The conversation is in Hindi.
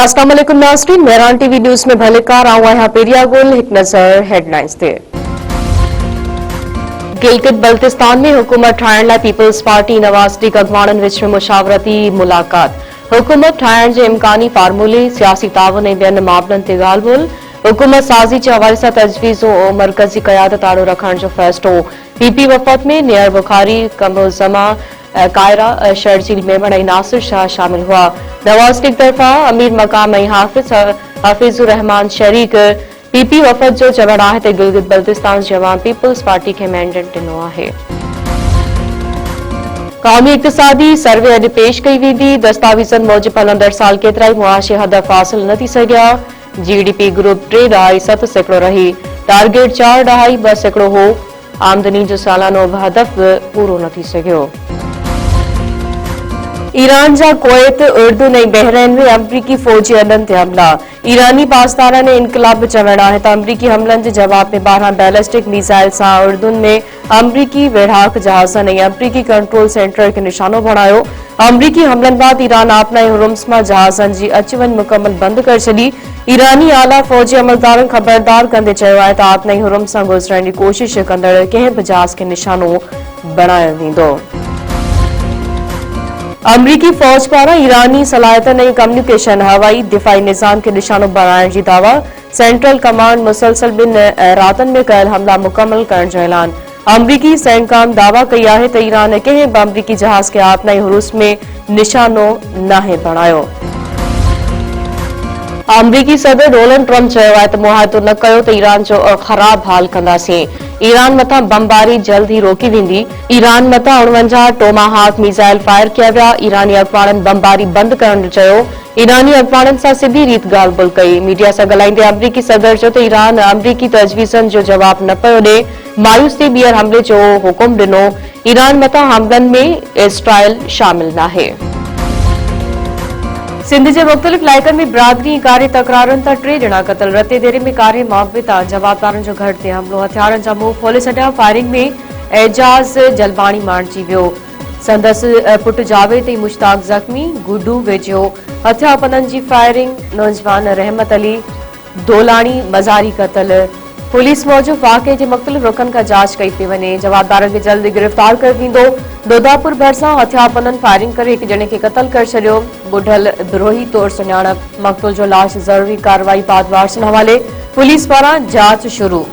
अस्सलाम वालेकुम नाज़रीन, मेहरान टीवी न्यूज़ में भलेकार आऊं आहियां पेरिया गुल। हिक नज़र हेडलाइंस ते। गिलगित बल्तिस्तान में हुकूमत ठाहिण लाइ पीपल्स पार्टी नवाज़ लीग अॻवाननि विच में मुशावरती मुलाक़ात। हुकूमत ठाहिण जे इम्कानी फार्मूले, सियासी ताउन ऐं ॿियनि मामलनि ते ॻाल्हि ॿोल। हुकूमत साज़ी जे हवाले सां तजवीज़ूं मरकज़ी क़यादत आड़ो रखण जो फ़ैसिलो। पीपी वफ़द में नियर बुखारी, कमरुज़्ज़मा, कायरा, शर्जील मेमण ऐं नासिर शाह शामिल हुआ। नवाज़ लीग तरफ़ा अमीर मकाम ऐं हाफिज़ुर रहमान शरीक। पीपी वफ़द जो चवणु आहे त गिलगित बल्तिस्तान जे अवाम पीपल्स पार्टी खे मैंडेट ॾिनो आहे। क़ौमी इक़्तिसादी सर्वे अॼु पेश कई वेंदी। दस्तावेज़नि मूजिबि हलंदड़ साल केतिरा ई मुआशी हदफ़ हासिल न थी सघिया। जीडीपी ग्रुप 3.7% रही। टारगेट 4.2% हो। आमदनी जो सालानो हदफ़ पूरो न थी सघियो। ईरान जा कुवैत, उर्दुन ऐं बहरैन में अमरीकी फ़ौजी अॾनि ते हमला। ईरानी पासदारनि इनक़लाब चवणु आहे त अमरीकी हमलनि जे जवाब में 12 बैलिस्टिक मिसाइल सां उर्दुन में अमरीकी वेढ़ाक जहाज़नि ऐं अमरीकी कंट्रोल सेंटर खे निशानो बणायो। अमरीकी हमलनि बाद ईरान आपना ऐं हुर्मुज़ मां जहाज़नि जी अच वञ मुकमल बंदि करे छॾी। ईरानी आला फ़ौजी अमलदारनि ख़बरदार कंदे चयो आहे त आपना ऐं हुर्मुज़ सां गुज़रण जी कोशिश कंदड़ कंहिं बि जहाज़ खे निशानो बणायो वेंदो। अमरीकी फ़ौज पारां ईरानी सलाहियतनि ऐं कम्युनिकेशन हवाई दिफ़ाई निज़ाम खे निशानो बणाइण जी दावा। सेंट्रल कमांड मुसलसल 2 रातनि में कयल हमला मुकमल करण जो ऐलान। अमरीकी सैनकाम दावा कई आहे त ईरान कंहिं बि अमरीकी जहाज़ खे आपना ऐं हुर्मुज़ में निशानो नाहे बणायो। अमरीकी सदर डोनाल्ड ट्रम्प चयो आहे त मुआहिदो न कयो त ईरान जो ख़राब हाल कंदासीं। ईरान मथां बमबारी जल्द ही रोकी वेंदी। ईरान मथां 49 टोमाहाक मिसाइल फायर किया विया। ईरानी अॻवाननि बमबारी बंदि करण जो चयो। ईरानी अॻवाननि सां सिधी रीत ॻाल्हि ॿोल कई। मीडिया सां ॻाल्हाईंदे अमरीकी सदर चयो त ईरान अमरीकी तजवीज़नि जो जवाब न पियो ॾे। मायूस थी ॿीहर हमले जो हुकुम ॾिनो। ईरान मथां हमलनि में इसराइल शामिल नाहे। सिंध जे मुख़्तलिफ़ इलाइक़नि में बिरादरी कारी तकरारनि तां 3 ॼणा क़तल। रते देरे में कारी मुआविता जवाबदारनि जो घर ते हमलो। हथियारनि जा मुंहुं खोले छॾिया। फायरिंग में एजाज़ जलबाणी मारिजी वियो। संदसि पुट जावेद ऐं मुश्ताक ज़ख़्मी। गुडू वेझो हथियापननि जी फायरिंग। नौजवान रहमत अली दोलाणी मज़ारी क़तल। पुलिस मूजिबि वाक़े जे मुख़्तलिफ़ रुखनि खां जांच कई पई वञे। जवाबदारनि खे जल्द गिरफ़्तार कयो वेंदो। दोदापुर भरिसां हथियापननि फायरिंग करे हिक ॼणे खे क़तल करे छॾियो। बुढल द्रोही तौर सुञाणप। मक़तूल जो लाश ज़रूरी कार्रवाई बाद वारसनि हवाले। पुलिस पारां जांच शुरू।